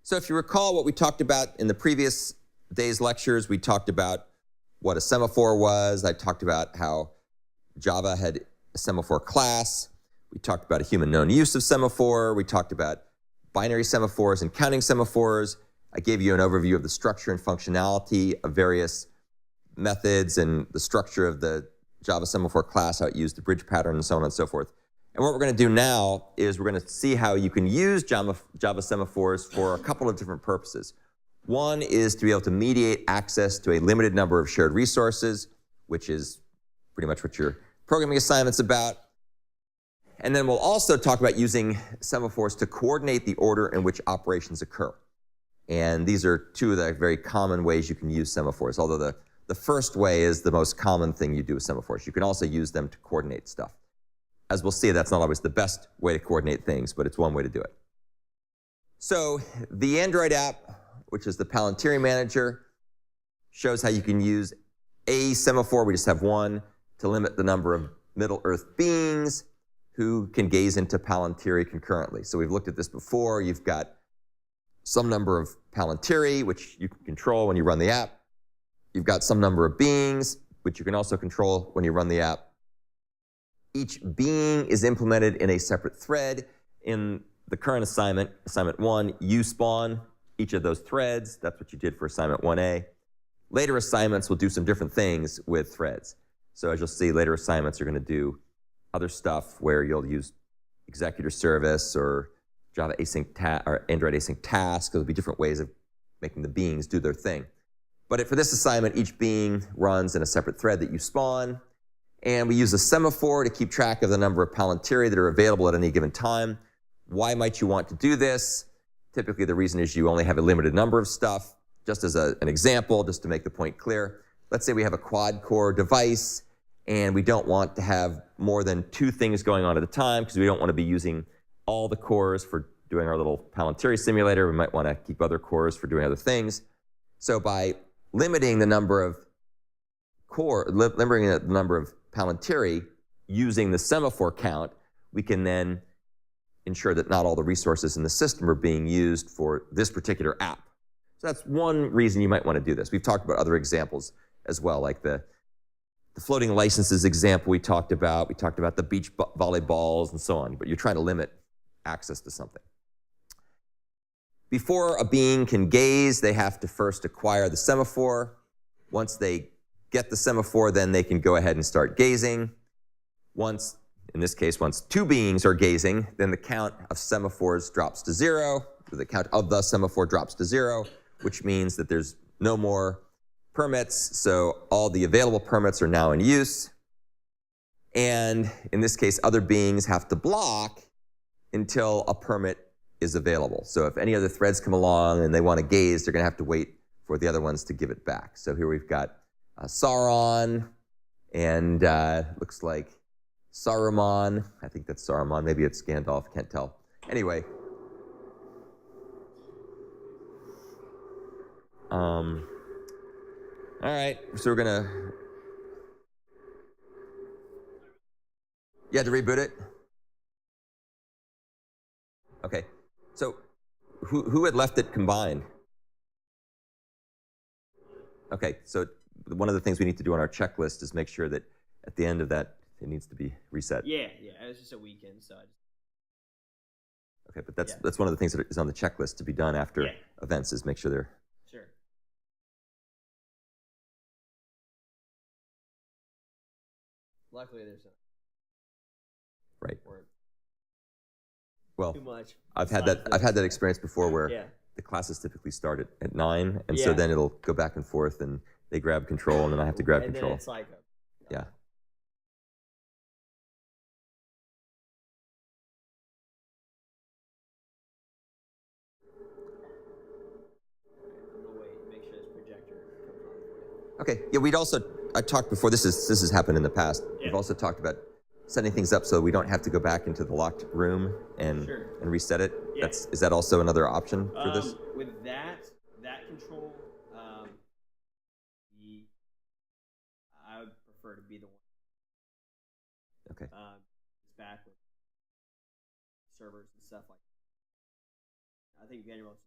So if you recall what we talked about in the previous day's lectures, we talked about what a semaphore was. I talked about how Java had a semaphore class. We talked about a human known use of semaphore. We talked about binary semaphores and counting semaphores. I gave you an overview of the structure and functionality of various methods and the structure of the Java semaphore class, how it used the bridge pattern and so on and so forth. And what we're going to do now is we're going to see how you can use Java semaphores for a couple of different purposes. One is to be able to mediate access to a limited number of shared resources, which is pretty much what your programming assignment's about. And then we'll also talk about using semaphores to coordinate the order in which operations occur. And these are two of the very common ways you can use semaphores, although the first way is the most common thing you do with semaphores. You can also use them to coordinate stuff. As we'll see, that's not always the best way to coordinate things, but it's one way to do it. So the Android app, which is the Palantir Manager, shows how you can use a semaphore, we just have one, to limit the number of Middle-earth beings who can gaze into Palantiri concurrently. So we've looked at this before. You've got some number of Palantiri, which you can control when you run the app. You've got some number of beings, which you can also control when you run the app. Each being is implemented in a separate thread. In the current assignment, assignment 1, you spawn each of those threads. That's what you did for assignment 1A. Later assignments will do some different things with threads. So as you'll see, later assignments are going to do other stuff where you'll use executor service or Java async or Android async task. There'll be different ways of making the beings do their thing. But for this assignment, each being runs in a separate thread that you spawn. And we use a semaphore to keep track of the number of Palantiri that are available at any given time. Why might you want to do this? Typically, the reason is you only have a limited number of stuff. Just as an example, just to make the point clear, let's say we have a quad-core device, and we don't want to have more than 2 things going on at a time because we don't want to be using all the cores for doing our little Palantiri simulator. We might want to keep other cores for doing other things. So by limiting the number of limiting the number of Palantiri using the semaphore count, we can then ensure that not all the resources in the system are being used for this particular app. So that's one reason you might want to do this. We've talked about other examples as well, like the floating licenses example we talked about. We talked about the beach volleyballs and so on, but you're trying to limit access to something. Before a being can gaze, they have to first acquire the semaphore. Once they get the semaphore, then they can go ahead and start gazing. Once, in this case, once 2 beings are gazing, then the count of semaphores drops to 0. The count of the semaphore drops to 0, which means that there's no more permits, so all the available permits are now in use. And in this case, other beings have to block until a permit is available. So if any other threads come along and they want to gaze, they're going to have to wait for the other ones to give it back. So here we've got Sauron and looks like Saruman. I think that's Saruman. Maybe it's Gandalf. Can't tell. Anyway. All right, so we're gonna, you had to reboot it? Okay, so who had left it combined? Okay, so one of the things we need to do on our checklist is make sure that at the end of that, it needs to be reset. Yeah, it was just a weekend, so I just... Okay, but that's one of the things that is on the checklist to be done after events, is make sure they're... Sure. Luckily, there's a... Right. Or well, too much. I've had that experience before where the classes typically start at 9, and so then it'll go back and forth, and they grab control, and then I have to grab control. Then it's like yeah. Make sure this projector comes on for you. Okay. Yeah, I talked before. This has happened in the past. Yeah. We've also talked about setting things up so we don't have to go back into the locked room and reset it. Yeah. Is that also another option for this? With that control, I would prefer to be the one. Okay. Back with servers and stuff like that. I think Vanderbilt's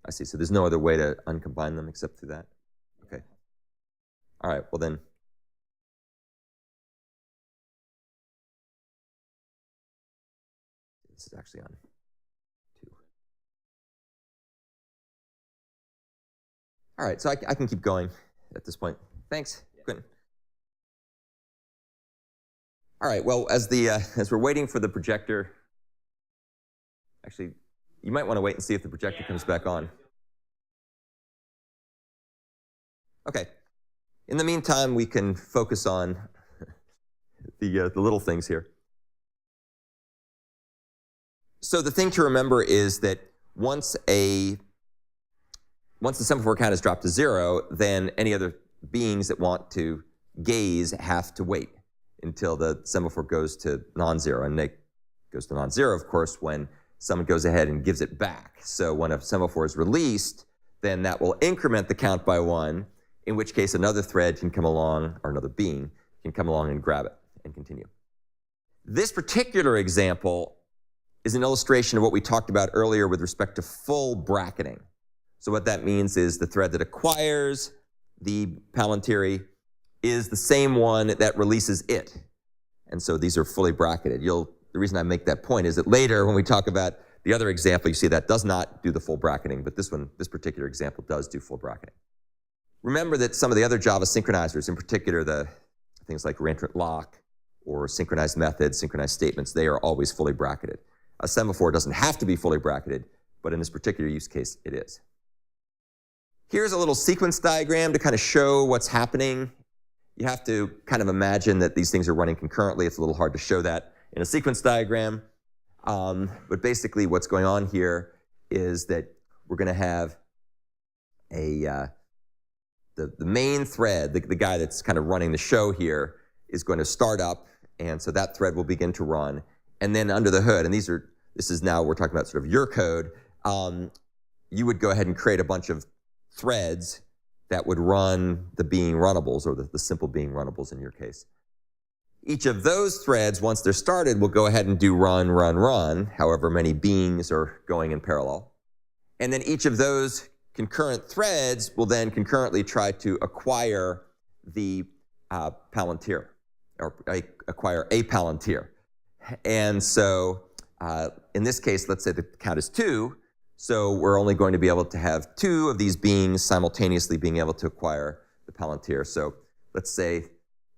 I see. So there's no other way to uncombine them except through that? Okay. All right, well then. This is actually on 2. All right, so I can keep going at this point. Thanks. Good. All right, well, as we're waiting for the projector, actually, you might want to wait and see if the projector comes back on. Okay. In the meantime, we can focus on the little things here. So the thing to remember is that once the semaphore count is dropped to 0, then any other beings that want to gaze have to wait until the semaphore goes to non-zero. And it goes to non-zero, of course, when someone goes ahead and gives it back. So when a semaphore is released, then that will increment the count by 1, in which case another thread can come along, or another being can come along and grab it and continue. This particular example is an illustration of what we talked about earlier with respect to full bracketing. So what that means is the thread that acquires the palantir is the same one that releases it. And so these are fully bracketed. The reason I make that point is that later when we talk about the other example, you see that does not do the full bracketing, but this particular example does do full bracketing. Remember that some of the other Java synchronizers, in particular the things like reentrant lock or synchronized methods, synchronized statements, they are always fully bracketed. A semaphore doesn't have to be fully bracketed, but in this particular use case, it is. Here's a little sequence diagram to kind of show what's happening. You have to kind of imagine that these things are running concurrently. It's a little hard to show that in a sequence diagram. But basically what's going on here is that we're going to have the main thread, the guy that's kind of running the show here, is going to start up, and so that thread will begin to run. And then under the hood, and this is now we're talking about sort of your code, you would go ahead and create a bunch of threads that would run the being runnables, or the simple being runnables in your case. Each of those threads, once they're started, will go ahead and do run, run, run, however many beings are going in parallel. And then each of those concurrent threads will then concurrently try to acquire the palantir, or acquire a palantir. And so in this case, let's say the count is 2, so we're only going to be able to have 2 of these beings simultaneously being able to acquire the palantir. So let's say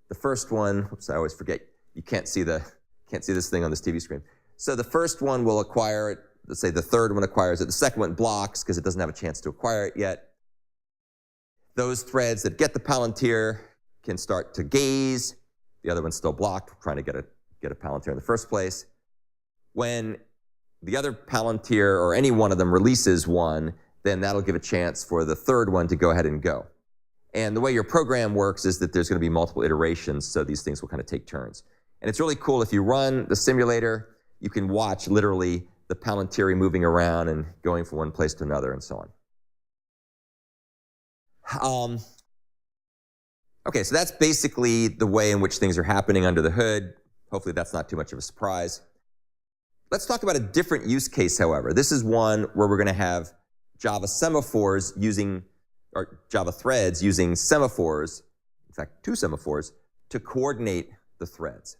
the first one, oops, I always forget, you can't see this thing on this TV screen. So the first one will acquire it, let's say the third one acquires it, the second one blocks because it doesn't have a chance to acquire it yet. Those threads that get the palantir can start to gaze, the other one's still blocked, trying to get a palantir in the first place. When the other palantir, or any one of them, releases one, then that'll give a chance for the third one to go ahead and go. And the way your program works is that there's going to be multiple iterations, so these things will kind of take turns. And it's really cool. If you run the simulator, you can watch literally the palantir moving around and going from one place to another and so on. Okay, so that's basically the way in which things are happening under the hood. Hopefully that's not too much of a surprise. Let's talk about a different use case, however. This is one where we're going to have Java semaphores using, or Java threads using semaphores, in fact, 2 semaphores, to coordinate the threads.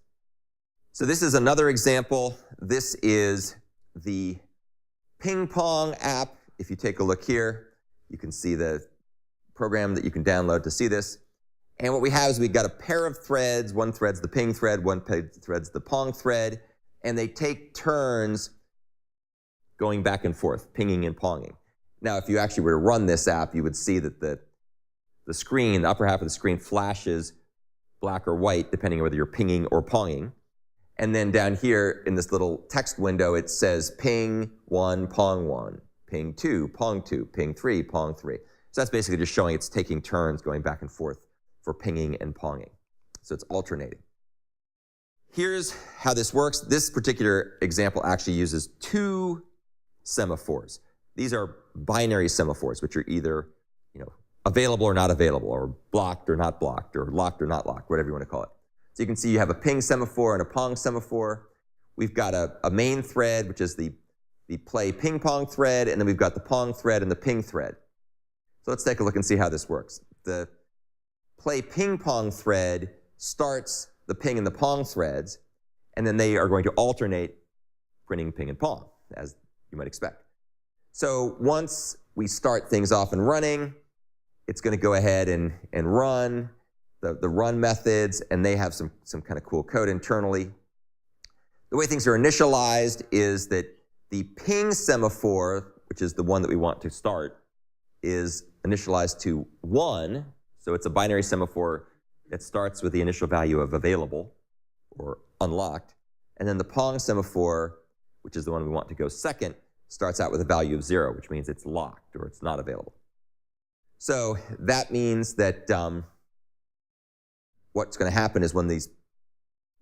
So this is another example. This is the ping pong app. If you take a look here, you can see the program that you can download to see this. And what we have is we've got a pair of threads. One thread's the ping thread, one thread's the pong thread, and they take turns going back and forth, pinging and ponging. Now, if you actually were to run this app, you would see that the screen, the upper half of the screen flashes black or white, depending on whether you're pinging or ponging. And then down here in this little text window, it says ping 1, pong 1, ping 2, pong 2, ping 3, pong 3. So that's basically just showing it's taking turns going back and forth for pinging and ponging. So it's alternating. Here's how this works. This particular example actually uses 2 semaphores. These are binary semaphores, which are either available or not available, or blocked or not blocked, or locked or not locked, whatever you want to call it. So you can see you have a ping semaphore and a pong semaphore. We've got a main thread, which is the the play ping pong thread, and then we've got the pong thread and the ping thread. So let's take a look and see how this works. The play ping pong thread starts the ping and the pong threads, and then they are going to alternate printing ping and pong, as you might expect. So once we start things off and running, it's going to go ahead and run the run methods, and they have some kind of cool code internally. The way things are initialized is that the ping semaphore, which is the one that we want to start, is initialized to 1. So it's a binary semaphore that starts with the initial value of available or unlocked. And then the pong semaphore, which is the one we want to go second, starts out with a value of 0, which means it's locked or it's not available. So that means that what's going to happen is when these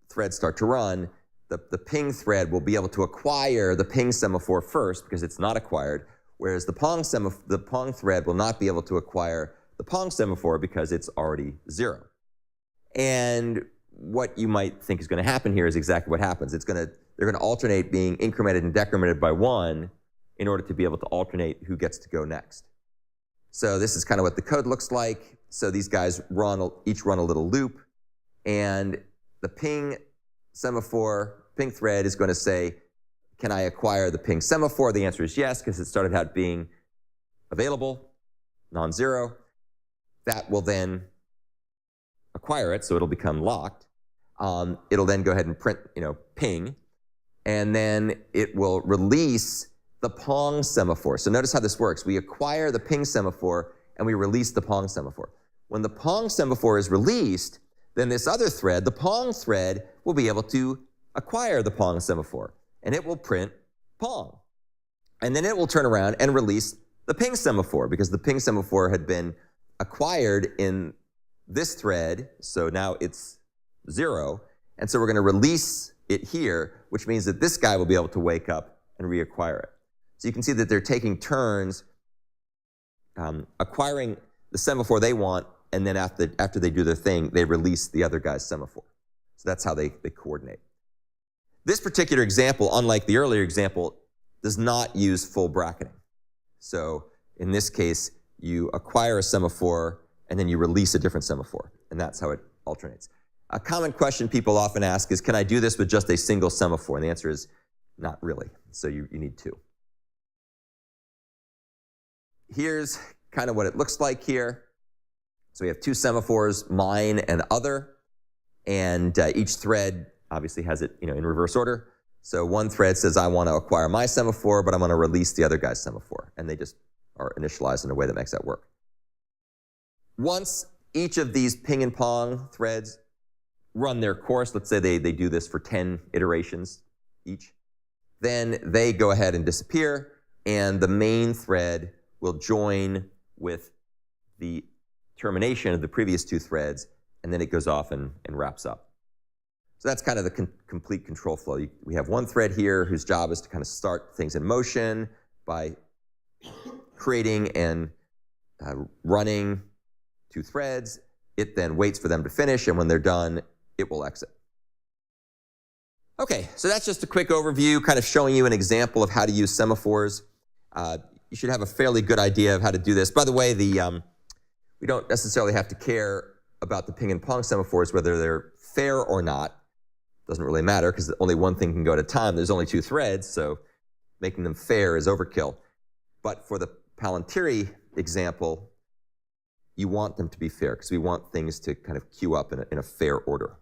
threads start to run, the ping thread will be able to acquire the ping semaphore first because it's not acquired, whereas the pong thread will not be able to acquire the pong semaphore because it's already 0. And what you might think is going to happen here is exactly what happens. They're going to alternate being incremented and decremented by 1 in order to be able to alternate who gets to go next. So this is kind of what the code looks like. So these guys each run a little loop, and the ping semaphore, ping thread is going to say, can I acquire the ping semaphore? The answer is yes, because it started out being available, non-zero. That will then acquire it, so it'll become locked. It'll then go ahead and print, ping, and then it will release the pong semaphore. So notice how this works. We acquire the ping semaphore, and we release the pong semaphore. When the pong semaphore is released, then this other thread, the pong thread, will be able to acquire the pong semaphore, and it will print pong. And then it will turn around and release the ping semaphore, because the ping semaphore had been acquired in this thread, so now it's 0. And so we're going to release it here, which means that this guy will be able to wake up and reacquire it. So you can see that they're taking turns acquiring the semaphore they want, and then after they do their thing, they release the other guy's semaphore. So that's how they coordinate. This particular example, unlike the earlier example, does not use full bracketing. So in this case, you acquire a semaphore, and then you release a different semaphore, and that's how it alternates. A common question people often ask is, can I do this with just a single semaphore? And the answer is not really. So you need 2. Here's kind of what it looks like here. So we have 2 semaphores, mine and other, and each thread obviously has it in reverse order. So one thread says, I want to acquire my semaphore, but I'm going to release the other guy's semaphore, and they just are initialized in a way that makes that work. Once each of these ping and pong threads run their course, let's say they do this for 10 iterations each, then they go ahead and disappear, and the main thread will join with the termination of the previous 2 threads, and then it goes off and wraps up. So that's kind of the complete control flow. We have one thread here whose job is to kind of start things in motion by creating and running 2 threads. It then waits for them to finish, and when they're done, it will exit. Okay, so that's just a quick overview, kind of showing you an example of how to use semaphores. You should have a fairly good idea of how to do this. By the way, we don't necessarily have to care about the ping and pong semaphores, whether they're fair or not. Doesn't really matter, because only one thing can go at a time. There's only 2 threads, so making them fair is overkill. But for the Palantiri example, you want them to be fair, because we want things to kind of queue up in a fair order.